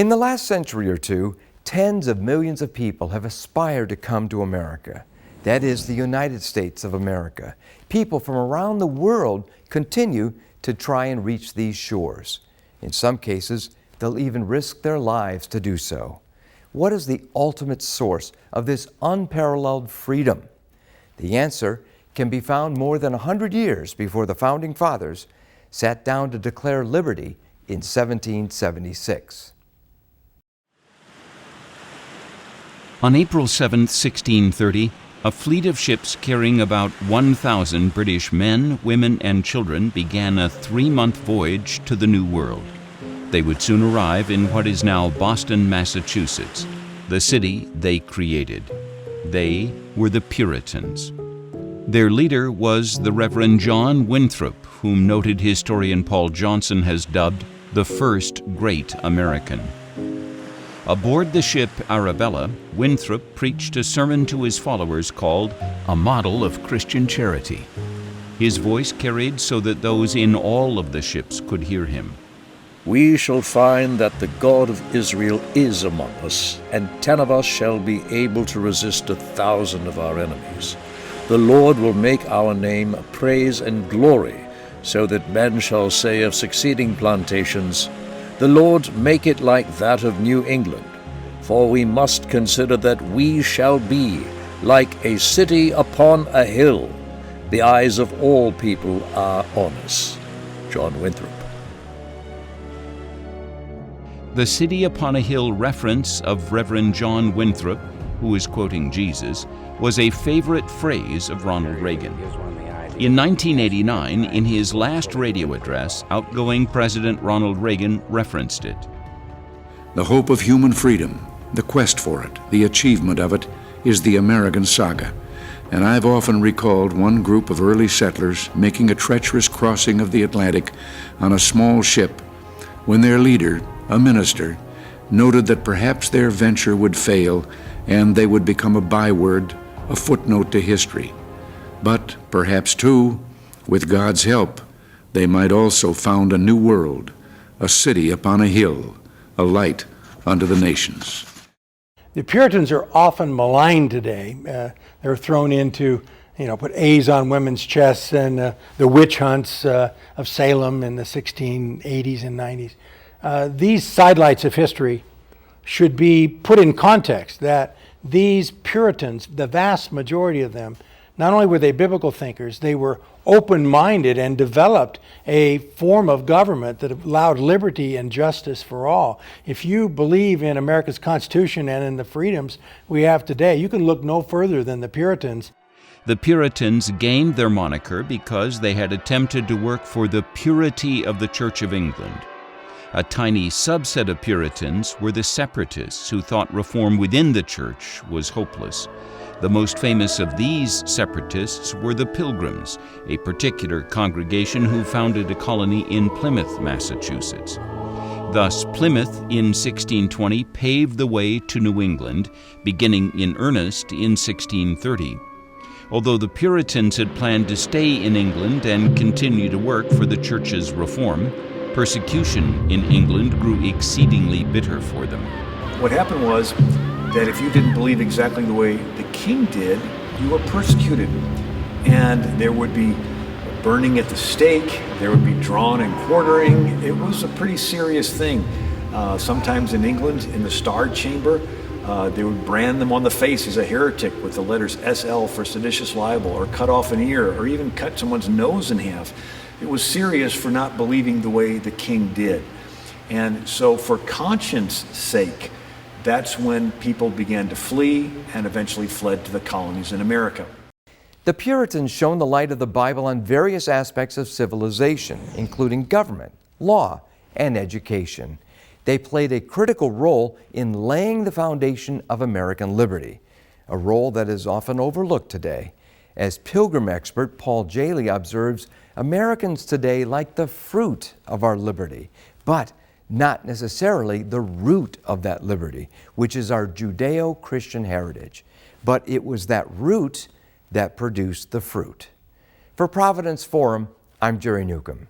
In the last century or two, tens of millions of people have aspired to come to America. That is the United States of America. People from around the world continue to try and reach these shores. In some cases, they'll even risk their lives to do so. What is the ultimate source of this unparalleled freedom? The answer can be found more than 100 years before the Founding Fathers sat down to declare liberty in 1776. On April 7, 1630, a fleet of ships carrying about 1,000 British men, women, and children began a 3-month voyage to the New World. They would soon arrive in what is now Boston, Massachusetts, the city they created. They were the Puritans. Their leader was the Reverend John Winthrop, whom noted historian Paul Johnson has dubbed the first great American. Aboard the ship Arabella, Winthrop preached a sermon to his followers called A Model of Christian Charity. His voice carried so that those in all of the ships could hear him. We shall find that the God of Israel is among us, and 10 of us shall be able to resist 1,000 of our enemies. The Lord will make our name a praise and glory, so that men shall say of succeeding plantations, the Lord make it like that of New England. For we must consider that we shall be like a city upon a hill. The eyes of all people are on us. John Winthrop. The city upon a hill reference of Reverend John Winthrop, who is quoting Jesus, was a favorite phrase of Ronald Reagan. In 1989, in his last radio address, outgoing President Ronald Reagan referenced it. The hope of human freedom, the quest for it, the achievement of it, is the American saga. And I've often recalled one group of early settlers making a treacherous crossing of the Atlantic on a small ship when their leader, a minister, noted that perhaps their venture would fail and they would become a byword, a footnote to history. But perhaps, too, with God's help, they might also found a new world, a city upon a hill, a light unto the nations. The Puritans are often maligned today. They're thrown into, put A's on women's chests and the witch hunts of Salem in the 1680s and 90s. These sidelights of history should be put in context that these Puritans, the vast majority of them, not only were they biblical thinkers, they were open-minded and developed a form of government that allowed liberty and justice for all. If you believe in America's Constitution and in the freedoms we have today, you can look no further than the Puritans. The Puritans gained their moniker because they had attempted to work for the purity of the Church of England. A tiny subset of Puritans were the separatists who thought reform within the church was hopeless. The most famous of these separatists were the Pilgrims, a particular congregation who founded a colony in Plymouth, Massachusetts. Thus, Plymouth in 1620 paved the way to New England, beginning in earnest in 1630. Although the Puritans had planned to stay in England and continue to work for the church's reform, persecution in England grew exceedingly bitter for them. What happened was that if you didn't believe exactly the way the king did, you were persecuted. And there would be burning at the stake, there would be drawn and quartering. It was a pretty serious thing. Sometimes in England, in the Star Chamber, they would brand them on the face as a heretic with the letters SL for seditious libel, or cut off an ear, or even cut someone's nose in half. It was serious for not believing the way the king did. And so for conscience sake, that's when people began to flee and eventually fled to the colonies in America. The Puritans shone the light of the Bible on various aspects of civilization, including government, law, and education. They played a critical role in laying the foundation of American liberty, a role that is often overlooked today. As Pilgrim expert Paul Jaley observes, Americans today like the fruit of our liberty, but not necessarily the root of that liberty, which is our Judeo-Christian heritage. But it was that root that produced the fruit. For Providence Forum, I'm Jerry Newcomb.